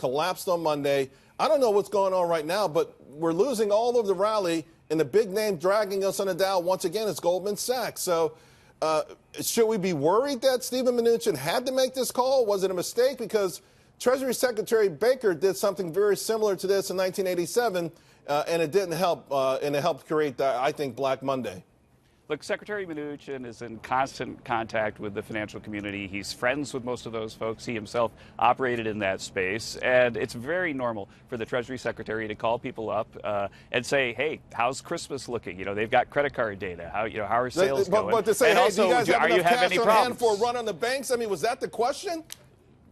collapsed on Monday. I don't know what's going on right now, but we're losing all of the rally, and the big name dragging us on the Dow once again is Goldman Sachs. So should we be worried that Steven Mnuchin had to make this call? Was it a mistake? Because Treasury Secretary Baker did something very similar to this in 1987, and it didn't help, and it helped create, I think, Black Monday. Look, Secretary Mnuchin is in constant contact with the financial community. He's friends with most of those folks. He himself operated in that space. And it's very normal for the Treasury Secretary to call people up and say, hey, how's Christmas looking? You know, they've got credit card data. How are sales going? But to say, and hey, also, do you guys have enough cash on hand for a run on the banks? I mean, was that the question?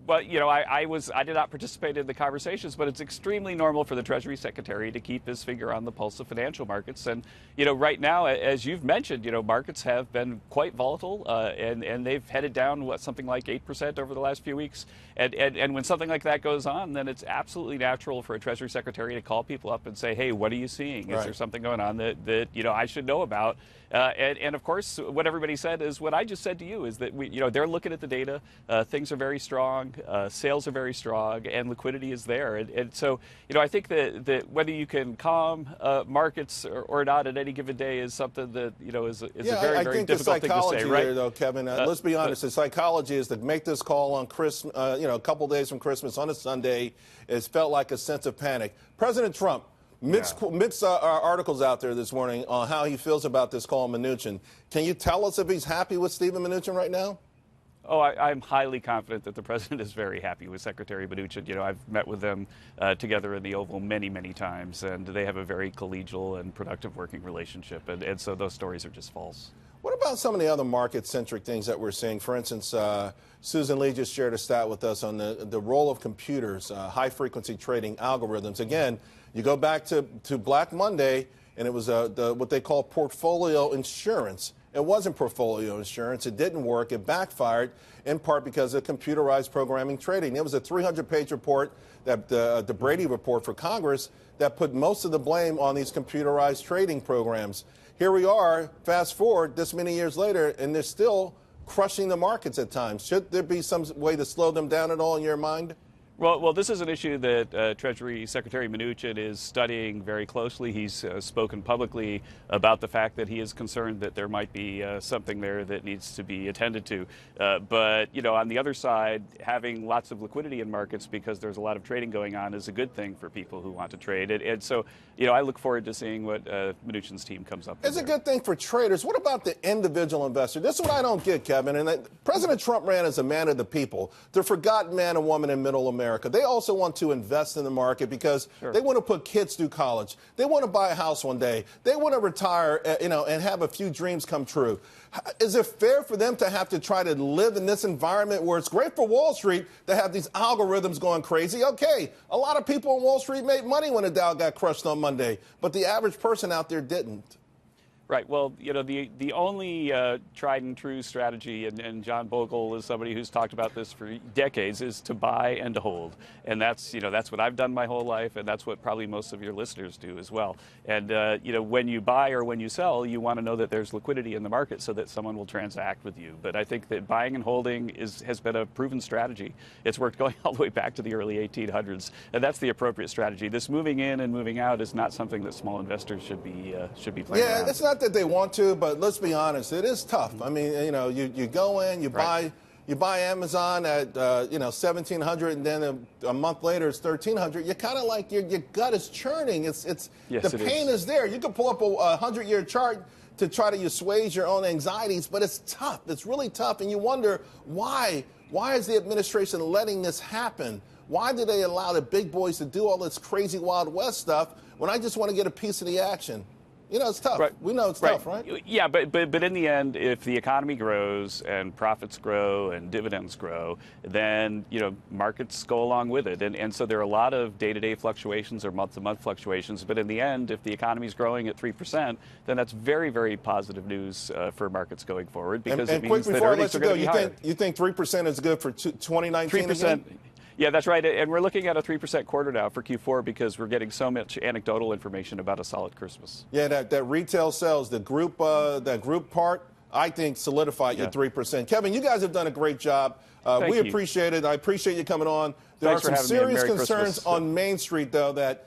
Well, you know, I did not participate in the conversations, but it's extremely normal for the Treasury Secretary to keep his finger on the pulse of financial markets. And, you know, right now, as you've mentioned, you know, markets have been quite volatile, and they've headed down, something like 8% over the last few weeks. And when something like that goes on, then it's absolutely natural for a Treasury Secretary to call people up and say, hey, what are you seeing? Is there something going on that you know, I should know about? And of course, what everybody said is what I just said to you, is that you know, they're looking at the data. Things are very strong. Sales are very strong, and liquidity is there. And so, you know, I think that whether you can calm markets or not at any given day is something that, you know, is a very, very difficult thing to say, right? There, though, Kevin, let's be honest. The psychology is to make this call on Christmas, you know, a couple days from Christmas on a Sunday. It's felt like a sense of panic. President Trump. Mixed articles out there this morning on how he feels about this call on Mnuchin. Can you tell us if he's happy with Steven Mnuchin right now? Oh, I'm highly confident that the president is very happy with Secretary Mnuchin. You know, I've met with them together in the Oval many, many times, and they have a very collegial and productive working relationship. And so those stories are just false. What about some of the other market-centric things that we're seeing? For instance, Susan Lee just shared a stat with us on the role of computers, high-frequency trading algorithms. Again, you go back to Black Monday, and it was what they call portfolio insurance. It wasn't portfolio insurance. It didn't work. It backfired, in part because of computerized programming trading. It was a 300-page report, that the Brady report for Congress, that put most of the blame on these computerized trading programs. Here we are, fast forward this many years later, and they're still crushing the markets at times. Should there be some way to slow them down at all in your mind? Well, this is an issue that Treasury Secretary Mnuchin is studying very closely. He's spoken publicly about the fact that he is concerned that there might be something there that needs to be attended to. But, you know, on the other side, having lots of liquidity in markets because there's a lot of trading going on is a good thing for people who want to trade. And so, you know, I look forward to seeing what Mnuchin's team comes up with. It's a good thing for traders. What about the individual investor? This is what I don't get, Kevin. And President Trump ran as a man of the people, the forgotten man and woman in middle America. They also want to invest in the market because they want to put kids through college. They want to buy a house one day. They want to retire, you know, and have a few dreams come true. Is it fair for them to have to try to live in this environment where it's great for Wall Street to have these algorithms going crazy? Okay, a lot of people on Wall Street made money when the Dow got crushed on Monday, but the average person out there didn't. Right. Well, you know, the only tried and true strategy, and John Bogle is somebody who's talked about this for decades, is to buy and to hold. And that's, you know, that's what I've done my whole life, and that's what probably most of your listeners do as well. And, you know, when you buy or when you sell, you want to know that there's liquidity in the market so that someone will transact with you. But I think that buying and holding has been a proven strategy. It's worked going all the way back to the early 1800s, and that's the appropriate strategy. This moving in and moving out is not something that small investors should be playing around. It's not that they want to, but let's be honest, it is tough. I mean, you know, you go in, you buy Amazon at you know, 1,700, and then a month later it's 1,300. You're kind of like your gut is churning. The pain is there. You can pull up a 100-year chart to try to assuage your own anxieties, but it's tough. It's really tough, and you wonder why. Why is the administration letting this happen? Why do they allow the big boys to do all this crazy Wild West stuff when I just want to get a piece of the action? You know, it's tough. Right. We know it's tough, right? Yeah, but in the end, if the economy grows and profits grow and dividends grow, then, you know, markets go along with it. And so there are a lot of day-to-day fluctuations or month-to-month fluctuations. But in the end, if the economy is growing at 3%, then that's very, very positive news for markets going forward, because it means that earnings are going to be higher. You think 3% is good for 2019? 3%. Yeah, that's right. And we're looking at a 3% quarter now for Q4 because we're getting so much anecdotal information about a solid Christmas. Yeah, that retail sales, the group part, I think, solidify your 3%. Kevin, you guys have done a great job. We appreciate it. I appreciate you coming on. There are some serious concerns on Main Street, though, that